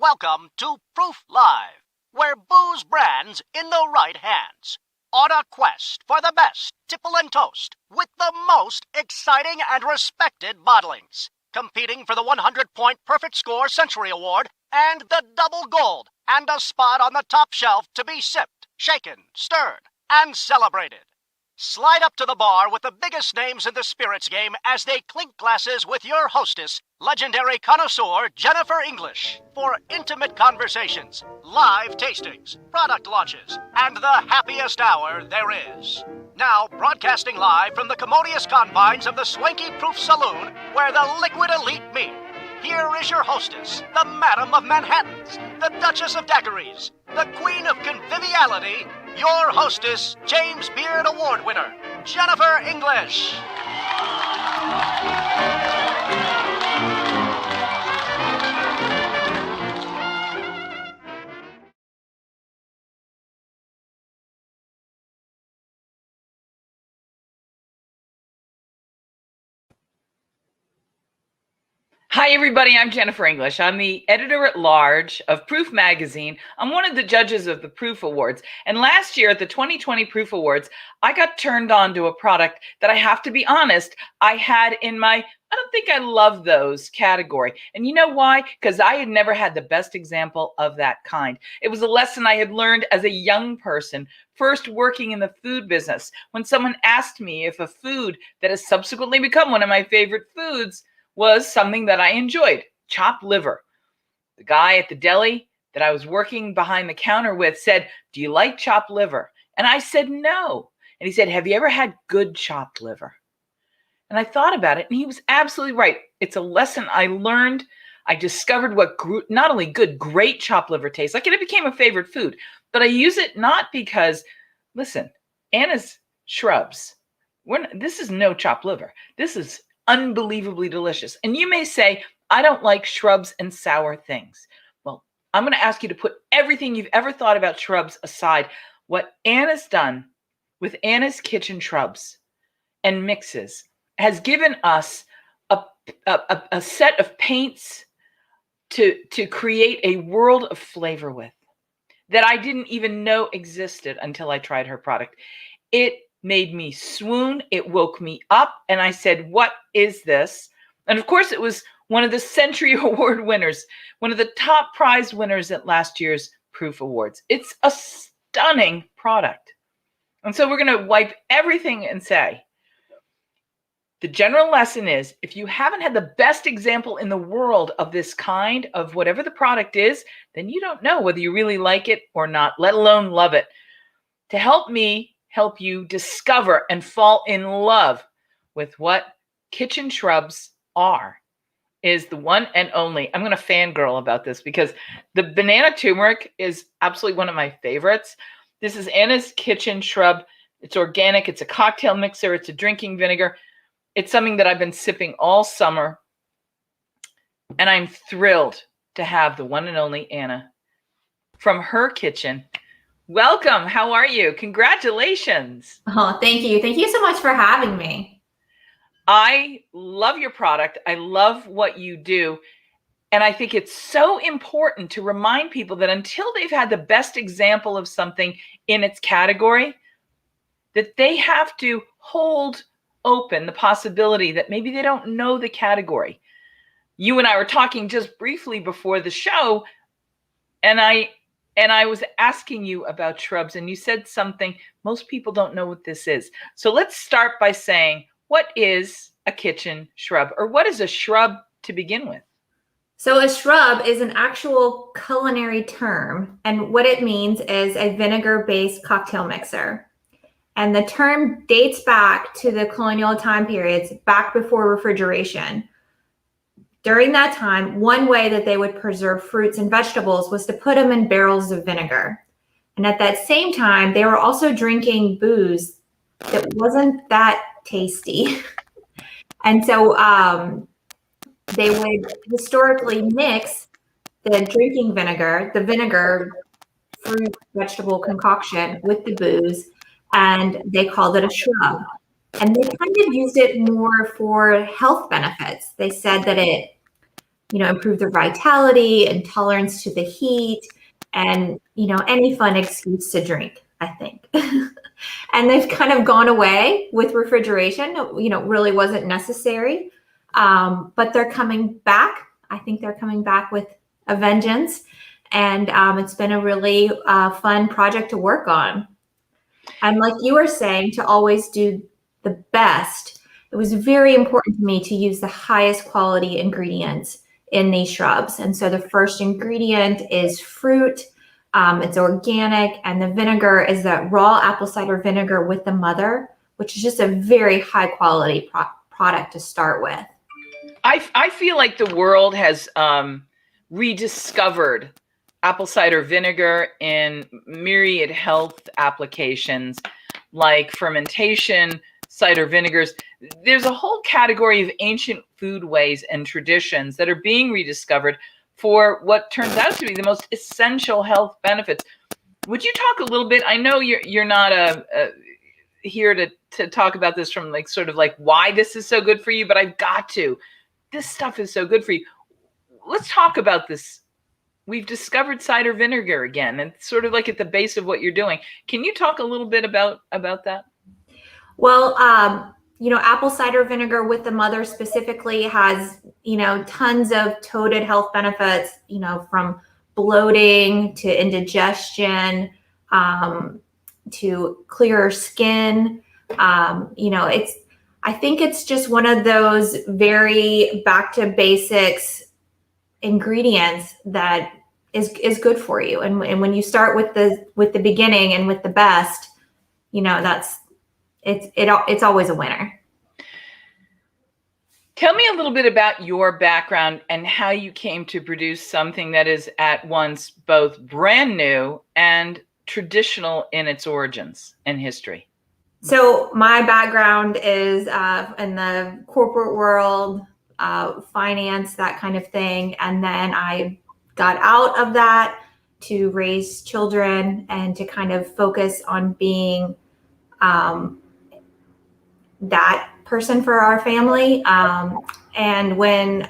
Welcome to Proof Live, where booze brands in the right hands. On a quest for the best tipple and toast with the most exciting and respected bottlings. Competing for the 100-point Perfect Score Century Award and the double gold and a spot on the top shelf to be sipped, shaken, stirred, and celebrated. Slide up to the bar with the biggest names in the spirits game as they clink glasses with your hostess, legendary connoisseur Jennifer English, for intimate conversations, live tastings, product launches, and the happiest hour there is. Now, broadcasting live from the commodious confines of the Swanky Proof Saloon, where the liquid elite meet, here is your hostess, the Madam of Manhattans, the Duchess of Daiquiris, the Queen of Conviviality, your hostess, James Beard Award winner, Jennifer English. Hi, everybody. I'm Jennifer English. I'm the editor-at-large of Proof Magazine. I'm one of the judges of the Proof Awards. And last year at the 2020 Proof Awards, I got turned on to a product that I have to be honest, I had in my, I don't think I love those category. And you know why? Because I had never had the best example of that kind. It was a lesson I had learned as a young person, first working in the food business, when someone asked me if a food that has subsequently become one of my favorite foods was something that I enjoyed, chopped liver. The guy at the deli that I was working behind the counter with said, "Do you like chopped liver?" And I said, "No." And he said, "Have you ever had good chopped liver?" And I thought about it, and he was absolutely right. It's a lesson I learned. I discovered what not only good, great chopped liver tastes like, and it became a favorite food, but I use it not because, listen, Anna's Shrubs. This is no chopped liver. This is unbelievably delicious. And you may say, I don't like shrubs and sour things. Well, I'm going to ask you to put everything you've ever thought about shrubs aside. What Anna's done with Anna's Kitchen Shrubs and mixes has given us a set of paints to create a world of flavor with that I didn't even know existed until I tried her product. It made me swoon. It woke me up. And I said, what is this? And of course, it was one of the Century Award winners, one of the top prize winners at last year's Proof Awards. It's a stunning product. And so we're going to wipe everything and say, the general lesson is, if you haven't had the best example in the world of this kind of whatever the product is, then you don't know whether you really like it or not, let alone love it. To help me help you discover and fall in love with what Kitchen Shrubs are is the one and only. I'm going to fangirl about this because the banana turmeric is absolutely one of my favorites. This is Anna's Kitchen Shrub. It's organic. It's a cocktail mixer. It's a drinking vinegar. It's something that I've been sipping all summer. And I'm thrilled to have the one and only Anna from her kitchen. Welcome. How are you? Congratulations. Oh, thank you. Thank you so much for having me. I love your product. I love what you do. And I think it's so important to remind people that until they've had the best example of something in its category, that they have to hold open the possibility that maybe they don't know the category. You and I were talking just briefly before the show, and I was asking you about shrubs, and you said something, most people don't know what this is. So let's start by saying, what is a kitchen shrub, or what is a shrub to begin with? So a shrub is an actual culinary term, and what it means is a vinegar-based cocktail mixer. And the term dates back to the colonial time periods, back before refrigeration. During that time, one way that they would preserve fruits and vegetables was to put them in barrels of vinegar. And at that same time, they were also drinking booze that wasn't that tasty. And so they would historically mix the drinking vinegar, the vinegar fruit vegetable concoction with the booze, and they called it a shrub. And they kind of used it more for health benefits. They said that it improve their vitality and tolerance to the heat, and any fun excuse to drink, I think. And they've kind of gone away with refrigeration. Really wasn't necessary, but they're coming back. I think they're coming back with a vengeance, and it's been a really fun project to work on. And like you were saying, to always do the best, it was very important to me to use the highest quality ingredients in these shrubs. And so the first ingredient is fruit. It's organic, and the vinegar is that raw apple cider vinegar with the mother, which is just a very high quality product to start with. I feel like the world has rediscovered apple cider vinegar in myriad health applications like fermentation, cider vinegars. There's a whole category of ancient foodways and traditions that are being rediscovered for what turns out to be the most essential health benefits. Would you talk a little bit? I know you're not here to talk about this from sort of why this is so good for you, but I've got to. This stuff is so good for you. Let's talk about this. We've discovered cider vinegar again, and sort of at the base of what you're doing. Can you talk a little bit about that? Well, apple cider vinegar with the mother specifically has, tons of toted health benefits, from bloating to indigestion, to clearer skin. I think it's just one of those very back to basics ingredients that is good for you. And when you start with the beginning and with the best, it's always a winner. Tell me a little bit about your background and how you came to produce something that is at once both brand new and traditional in its origins and history. So my background is in the corporate world, finance, that kind of thing. And then I got out of that to raise children and to kind of focus on being that person for our family. And when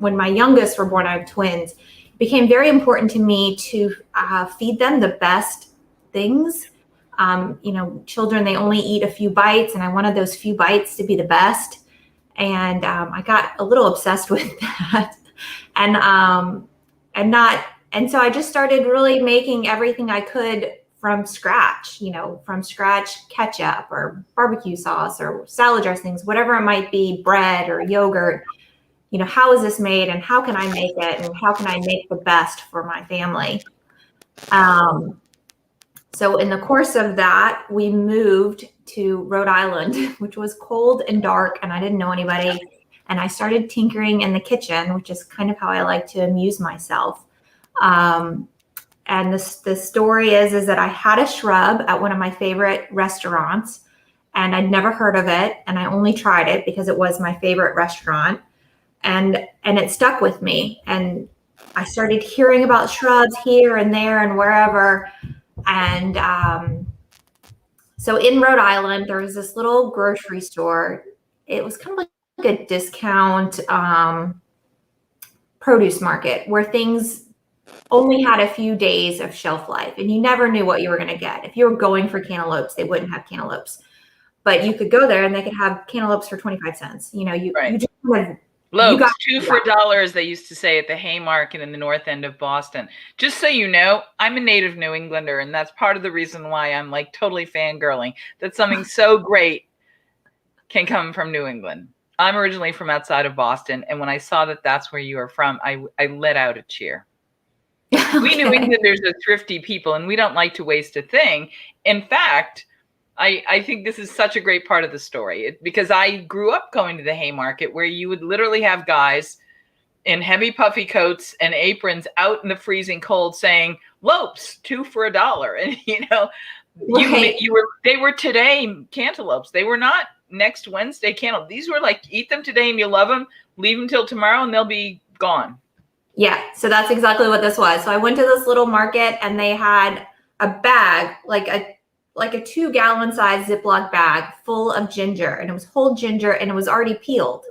my youngest were born, I have twins, it became very important to me to feed them the best things. Children, they only eat a few bites, and I wanted those few bites to be the best. And I got a little obsessed with that. And so I just started really making everything I could from scratch, ketchup or barbecue sauce or salad dressings, whatever it might be, bread or yogurt. How is this made, and how can I make it, and how can I make the best for my family? So in the course of that, we moved to Rhode Island, which was cold and dark, and I didn't know anybody. And I started tinkering in the kitchen, which is kind of how I like to amuse myself. And the story is that I had a shrub at one of my favorite restaurants, and I'd never heard of it. And I only tried it because it was my favorite restaurant, and it stuck with me. And I started hearing about shrubs here and there and wherever. And so in Rhode Island, there was this little grocery store. It was kind of like a discount produce market where things only had a few days of shelf life, and you never knew what you were going to get. If you were going for cantaloupes, they wouldn't have cantaloupes, but you could go there and they could have cantaloupes for 25 cents. You just loaves, two for $1, they used to say at the Haymarket in the North End of Boston. Just so you know, I'm a native New Englander, and that's part of the reason why I'm totally fangirling that something so great can come from New England. I'm originally from outside of Boston, and when I saw that that's where you are from, I let out a cheer. Okay. We New Englanders are thrifty people, and we don't like to waste a thing. In fact, I think this is such a great part of the story because I grew up going to the Haymarket where you would literally have guys in heavy puffy coats and aprons out in the freezing cold saying, "Lopes, 2 for $1." And they were today cantaloupes. They were not next Wednesday cantaloupes. These were eat them today and you love them, leave them till tomorrow and they'll be gone. Yeah, so that's exactly what this was. So I went to this little market and they had a bag, like a 2-gallon size Ziploc bag full of ginger, and it was whole ginger and it was already peeled,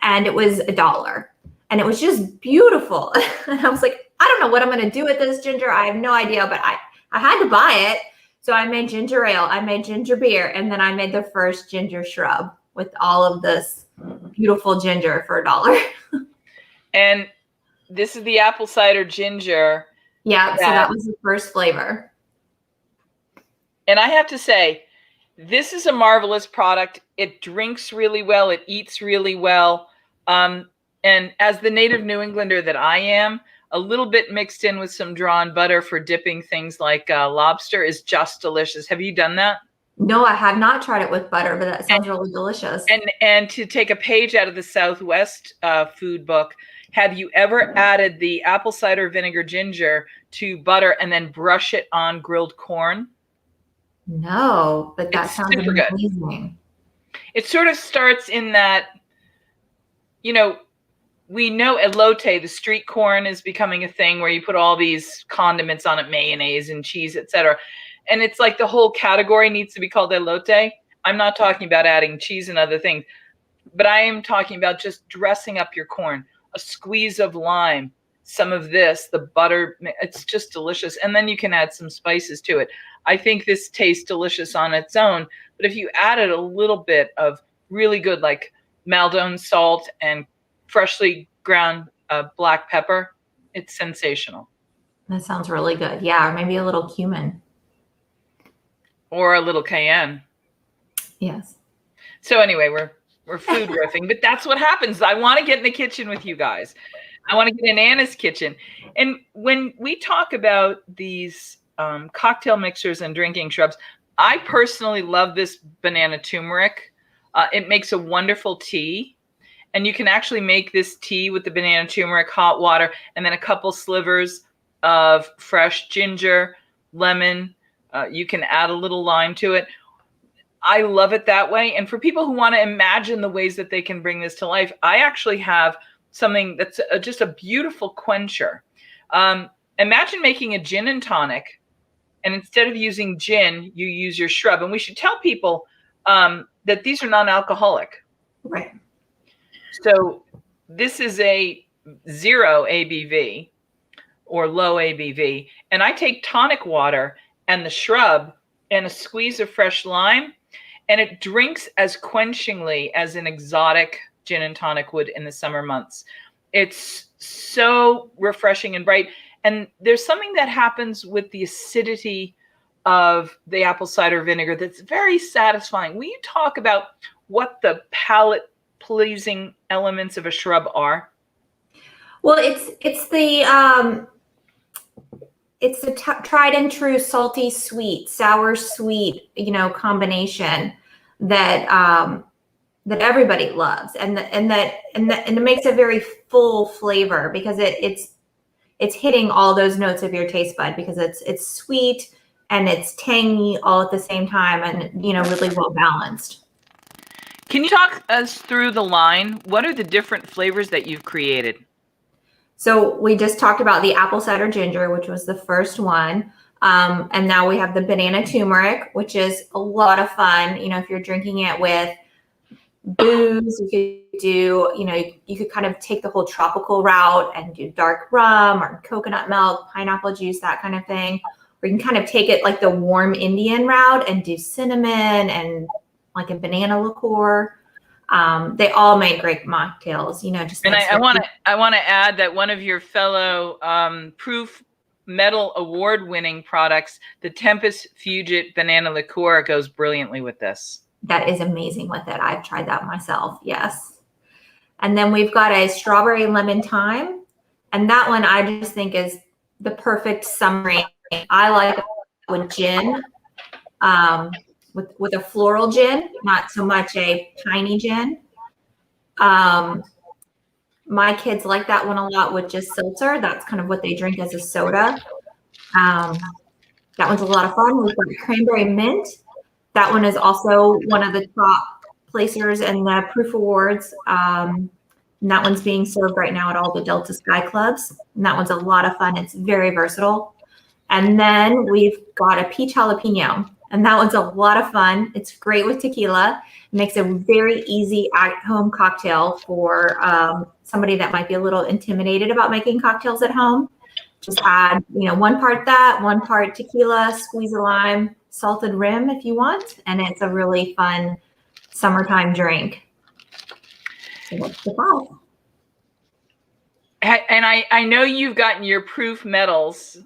and it was $1. and it was just beautiful. And I was like, I don't know what I'm going to do with this ginger. I have no idea, but I had to buy it. So I made ginger ale, I made ginger beer, and then I made the first ginger shrub with all of this beautiful ginger for $1. And this is the apple cider ginger. Yeah, so that was the first flavor. And I have to say, this is a marvelous product. It drinks really well. It eats really well. And as the native New Englander that I am, a little bit mixed in with some drawn butter for dipping things like lobster is just delicious. Have you done that? No, I have not tried it with butter, but that sounds really delicious. And to take a page out of the Southwest food book, have you ever added the apple cider vinegar ginger to butter and then brush it on grilled corn? No, but that sounds amazing. Good. It sort of starts in that, you know, we know elote, the street corn, is becoming a thing where you put all these condiments on it, mayonnaise and cheese, etc. And it's like the whole category needs to be called elote. I'm not talking about adding cheese and other things, but I am talking about just dressing up your corn, a squeeze of lime, some of this, the butter. It's just delicious. And then you can add some spices to it. I think this tastes delicious on its own, but if you added a little bit of really good, like Maldon salt and freshly ground black pepper, it's sensational. That sounds really good. Yeah, or maybe a little cumin. Or a little cayenne. Yes. So anyway, we're food riffing, but that's what happens. I want to get in the kitchen with you guys. I want to get in Anna's kitchen. And when we talk about these cocktail mixers and drinking shrubs, I personally love this banana turmeric. It makes a wonderful tea. And you can actually make this tea with the banana turmeric, hot water, and then a couple slivers of fresh ginger, lemon. You can add a little lime to it. I love it that way. And for people who want to imagine the ways that they can bring this to life, I actually have something that's just a beautiful quencher. Imagine making a gin and tonic, and instead of using gin, you use your shrub. And we should tell people that these are non-alcoholic. Right. So this is a 0 ABV or low ABV. And I take tonic water and the shrub and a squeeze of fresh lime, and it drinks as quenchingly as an exotic gin and tonic would in the summer months. It's so refreshing and bright. And there's something that happens with the acidity of the apple cider vinegar that's very satisfying. Will you talk about what the palate pleasing elements of a shrub are? Well, it's the tried and true salty sweet, sour sweet, combination that that everybody loves, and it makes a very full flavor because it's hitting all those notes of your taste bud because it's sweet and it's tangy all at the same time, and really well balanced. Can you talk us through the line? What are the different flavors that you've created? So we just talked about the apple cider ginger, which was the first one. And now we have the banana turmeric, which is a lot of fun. If you're drinking it with booze, you could do, you could kind of take the whole tropical route and do dark rum or coconut milk, pineapple juice, that kind of thing. Or you can kind of take it like the warm Indian route and do cinnamon and like a banana liqueur. They all make great mocktails, just. And I want to add that one of your fellow Proof Medal Award-winning products, the Tempest Fugit Banana Liqueur, goes brilliantly with this. That is amazing with it. I've tried that myself. Yes. And then we've got a strawberry lemon thyme, and that one I just think is the perfect summary. I like it with gin. With a floral gin, not so much a piney gin. My kids like that one a lot with just seltzer. That's kind of what they drink as a soda. That one's a lot of fun. We've got cranberry mint. That one is also one of the top placers in the Proof Awards. And that one's being served right now at all the Delta Sky Clubs. And that one's a lot of fun. It's very versatile. And then we've got a peach jalapeno. And that one's a lot of fun. It's great with tequila. It makes a very easy at-home cocktail for somebody that might be a little intimidated about making cocktails at home. Just add, 1 part that, 1 part tequila, squeeze a lime, salted rim if you want, and it's a really fun summertime drink. So what's the 5? And I know you've gotten your proof medals.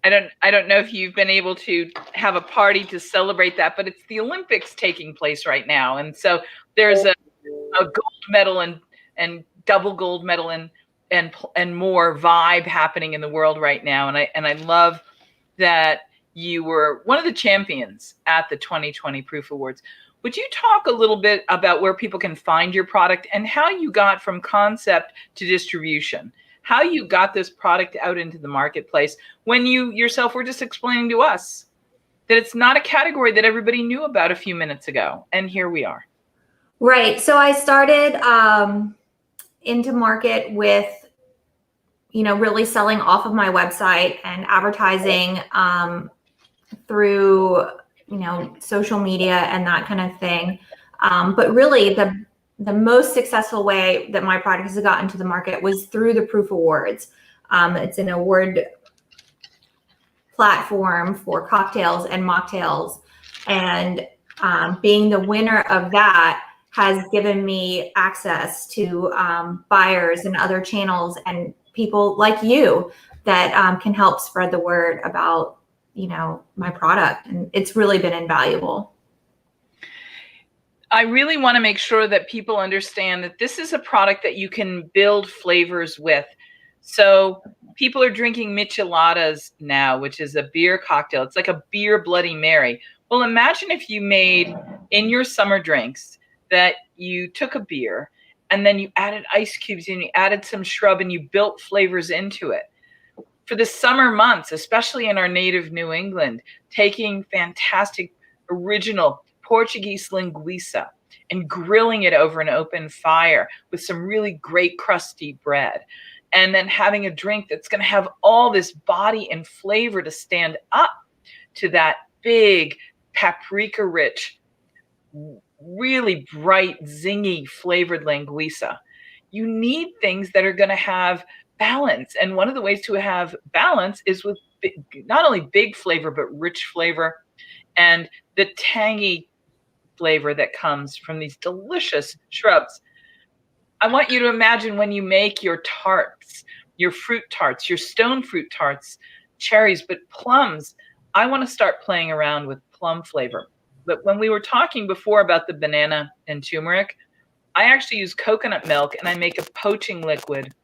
I don't know if you've been able to have a party to celebrate that, but it's the Olympics taking place right now, and so there's a gold medal and double gold medal and more vibe happening in the world right now, and I love that you were one of the champions at the 2020 Proof Awards. Would you talk a little bit about where people can find your product and how you got from concept to distribution? How you got this product out into the marketplace when you yourself were just explaining to us that it's not a category that everybody knew about a few minutes ago. And here we are. Right. So I started into market with, really selling off of my website and advertising through, social media and that kind of thing. But really the most successful way that my product has gotten to the market was through the Proof Awards. It's an award platform for cocktails and mocktails. And being the winner of that has given me access to buyers and other channels and people like you that can help spread the word about, my product. And it's really been invaluable. I really want to make sure that people understand that this is a product that you can build flavors with. So people are drinking micheladas now, which is a beer cocktail. It's like a beer Bloody Mary. Well, imagine if you made in your summer drinks that you took a beer and then you added ice cubes and you added some shrub and you built flavors into it. For the summer months, especially in our native New England, taking fantastic original Portuguese linguiça and grilling it over an open fire with some really great crusty bread. And then having a drink that's going to have all this body and flavor to stand up to that big paprika rich, really bright, zingy flavored linguiça. You need things that are going to have balance. And one of the ways to have balance is with not only big flavor, but rich flavor and the tangy flavor that comes from these delicious shrubs. I want you to imagine when you make your tarts, your fruit tarts, your stone fruit tarts, cherries, but plums. I want to start playing around with plum flavor. But when we were talking before about the banana and turmeric, I actually use coconut milk and I make a poaching liquid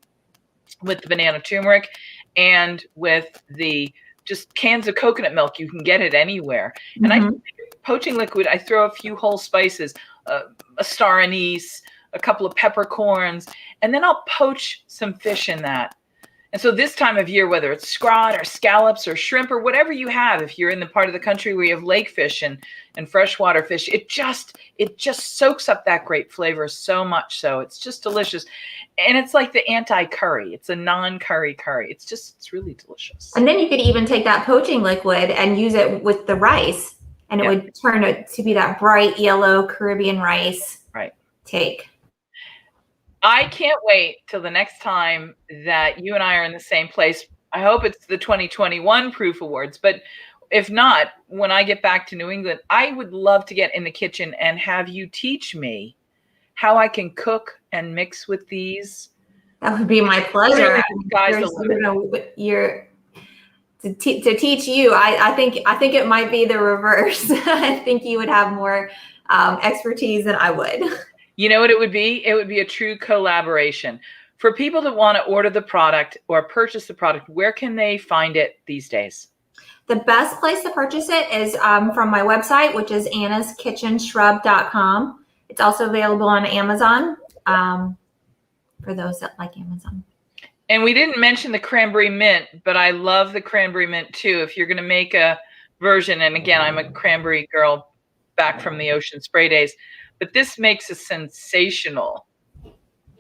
with the banana turmeric and with the just cans of coconut milk. You can get it anywhere. And I poaching liquid, I throw a few whole spices, a star anise, a couple of peppercorns, and then I'll poach some fish in that. And so this time of year, whether it's scrod or scallops or shrimp or whatever you have, if you're in the part of the country where you have lake fish and freshwater fish, it just soaks up that great flavor so much so. It's just delicious. And it's like the anti-curry. It's a non-curry curry. It's really delicious. And then you could even take that poaching liquid and use it with the rice, and it would turn it to be that bright yellow Caribbean rice take. I can't wait till the next time that you and I are in the same place. I hope it's the 2021 Proof Awards, but if not, when I get back to New England, I would love to get in the kitchen and have you teach me how I can cook and mix with these. That would be my pleasure. To teach you, I think it might be the reverse. I think you would have more expertise than I would. You know what it would be? It would be a true collaboration. For people that want to order the product or purchase the product, where can they find it these days? The best place to purchase it is from my website, which is annaskitchenshrub.com. It's also available on Amazon for those that like Amazon. And we didn't mention the cranberry mint, but I love the cranberry mint too. If you're going to make a version, and again, I'm a cranberry girl back from the Ocean Spray days, but this makes a sensational.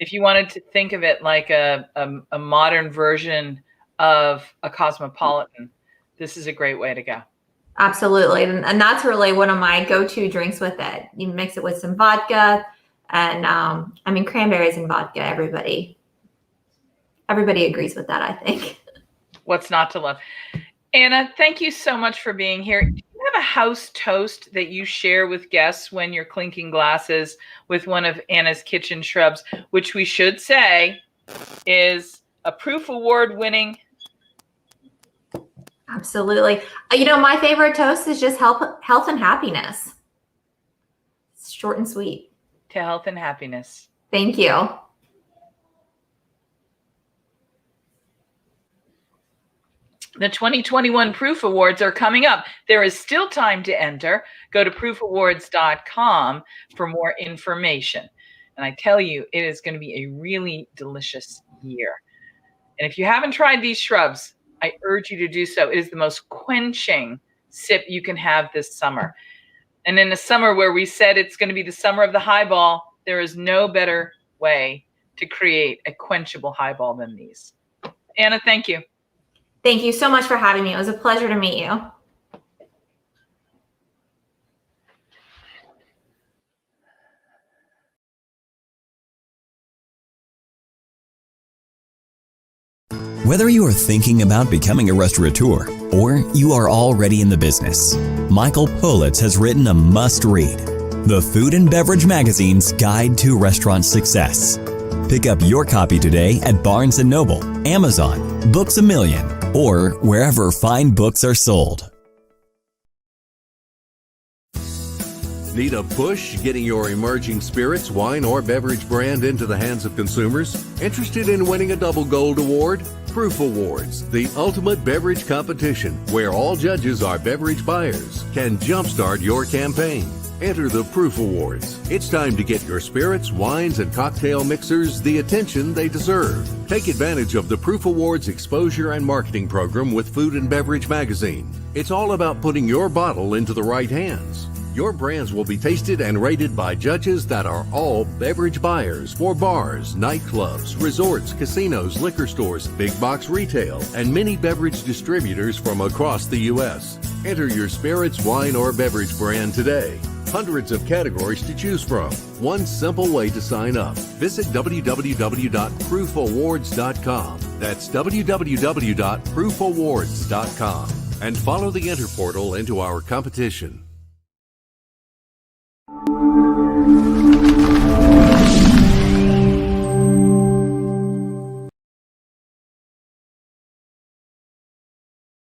If you wanted to think of it like a modern version of a cosmopolitan, this is a great way to go. Absolutely. And that's really one of my go-to drinks with it. You mix it with some vodka and cranberries and vodka, everybody agrees with that, I think. What's not to love? Anna, thank you so much for being here. Do you have a house toast that you share with guests when you're clinking glasses with one of Anna's kitchen shrubs, which we should say is a Proof Award winning? Absolutely. My favorite toast is just health and happiness. It's short and sweet. To health and happiness. Thank you. The 2021 Proof Awards are coming up. There is still time to enter. Go to proofawards.com for more information. And I tell you, it is going to be a really delicious year. And if you haven't tried these shrubs, I urge you to do so. It is the most quenching sip you can have this summer. And in a summer where we said it's going to be the summer of the highball, there is no better way to create a quenchable highball than these. Anna, thank you. Thank you so much for having me. It was a pleasure to meet you. Whether you are thinking about becoming a restaurateur or you are already in the business, Michael Politz has written a must-read, The Food and Beverage Magazine's Guide to Restaurant Success. Pick up your copy today at Barnes & Noble, Amazon, Books A Million, or wherever fine books are sold. Need a push getting your emerging spirits, wine, or beverage brand into the hands of consumers? Interested in winning a double gold award? Proof Awards, the ultimate beverage competition where all judges are beverage buyers, can jumpstart your campaign. Enter the Proof Awards. It's time to get your spirits, wines, and cocktail mixers the attention they deserve. Take advantage of the Proof Awards exposure and marketing program with Food and Beverage Magazine. It's all about putting your bottle into the right hands. Your brands will be tasted and rated by judges that are all beverage buyers for bars, nightclubs, resorts, casinos, liquor stores, big box retail, and many beverage distributors from across the U.S. Enter your spirits, wine, or beverage brand today. Hundreds of categories to choose from. One simple way to sign up. Visit www.proofawards.com. That's www.proofawards.com. And follow the Enter portal into our competition.